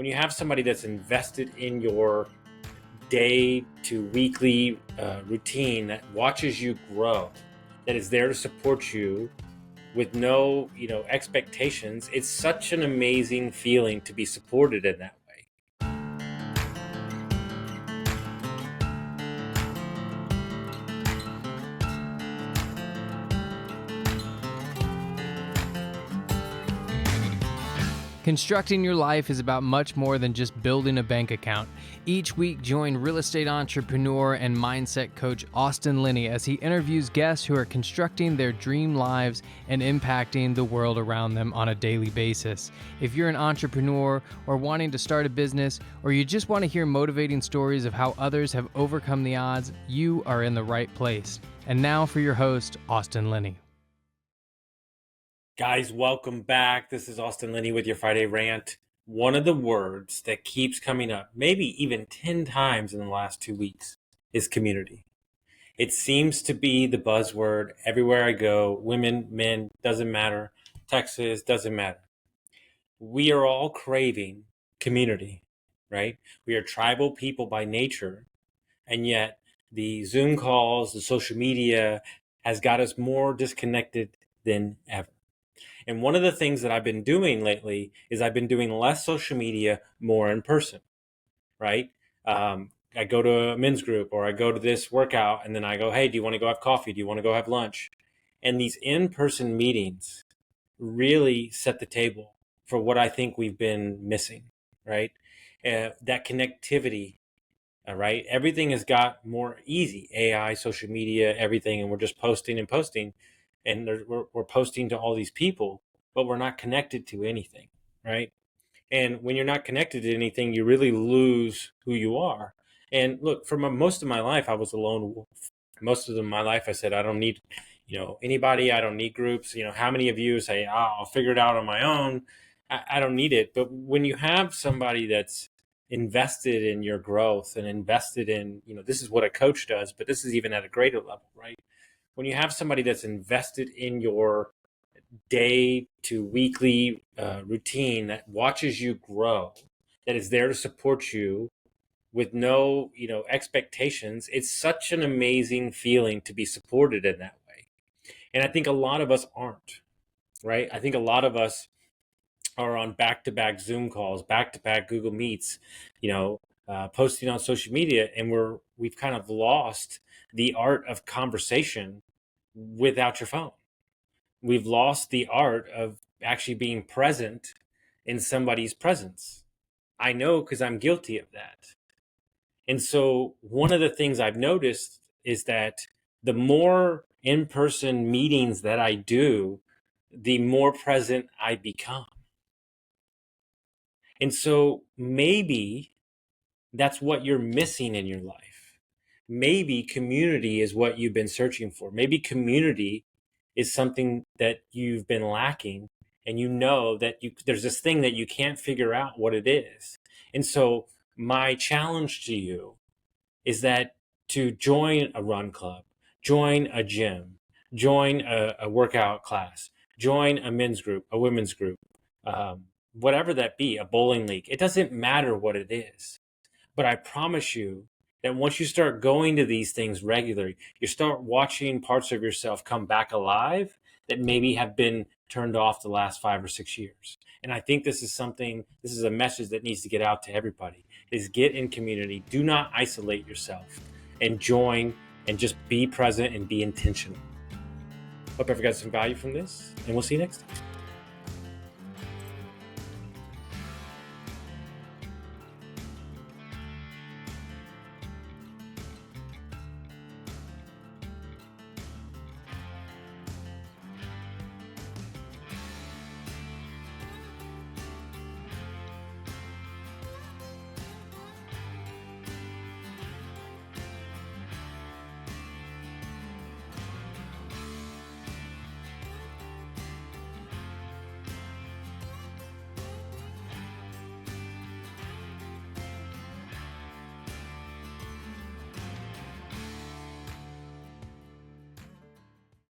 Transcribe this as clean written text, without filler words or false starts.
when you have somebody that's invested in your day to weekly routine, that watches you grow, that is there to support you with no expectations, it's such an amazing feeling to be supported in that way. Constructing your life is about much more than just building a bank account. Each week, join real estate entrepreneur and mindset coach Austin Linney as he interviews guests who are constructing their dream lives and impacting the world around them on a daily basis. If you're an entrepreneur or wanting to start a business, or you just want to hear motivating stories of how others have overcome the odds, you are in the right place. And now for your host, Austin Linney. Guys, welcome back. This is Austin Linney with your Friday Rant. One of the words that keeps coming up, maybe even 10 times in the last 2 weeks, is community. It seems to be the buzzword everywhere I go. Women, men, doesn't matter. Texas, doesn't matter. We are all craving community, right? We are tribal people by nature, and yet the Zoom calls, the social media has got us more disconnected than ever. And one of the things that I've been doing lately is I've been doing less social media, more in person, right? I go to a men's group or I go to this workout and then I go, hey, do you want to go have coffee? Do you want to go have lunch? And these in-person meetings really set the table for what I think we've been missing, right? That connectivity, right? Everything has got more easy, AI, social media, everything, and we're just posting and posting. And we're posting to all these people, but we're not connected to anything, right? And when you're not connected to anything, you really lose who you are. And look, for most of my life, I was a lone wolf. Most of my life, I said, I don't need, anybody. I don't need groups. How many of you say, I'll figure it out on my own? I don't need it. But when you have somebody that's invested in your growth and invested in, this is what a coach does, but this is even at a greater level, right? When you have somebody that's invested in your day to weekly routine, that watches you grow, that is there to support you with no expectations, it's such an amazing feeling to be supported in that way. And I think a lot of us aren't, right? I think a lot of us are on back-to-back Zoom calls, back-to-back Google Meets, posting on social media, and we've kind of lost the art of conversation without your phone. We've lost the art of actually being present in somebody's presence. I know because I'm guilty of that. And so one of the things I've noticed is that the more in-person meetings that I do, the more present I become. And so maybe that's what you're missing in your life. Maybe community is what you've been searching for. Maybe community is something that you've been lacking, and that there's this thing that you can't figure out what it is. And so my challenge to you is that to join a run club, join a gym, join a workout class, join a men's group, a women's group, whatever that be, a bowling league. It doesn't matter what it is. But I promise you that once you start going to these things regularly, you start watching parts of yourself come back alive that maybe have been turned off the last 5 or 6 years. And I think this is a message that needs to get out to everybody, is get in community. Do not isolate yourself, and join, and just be present and be intentional. Hope everyone got some value from this, and we'll see you next time.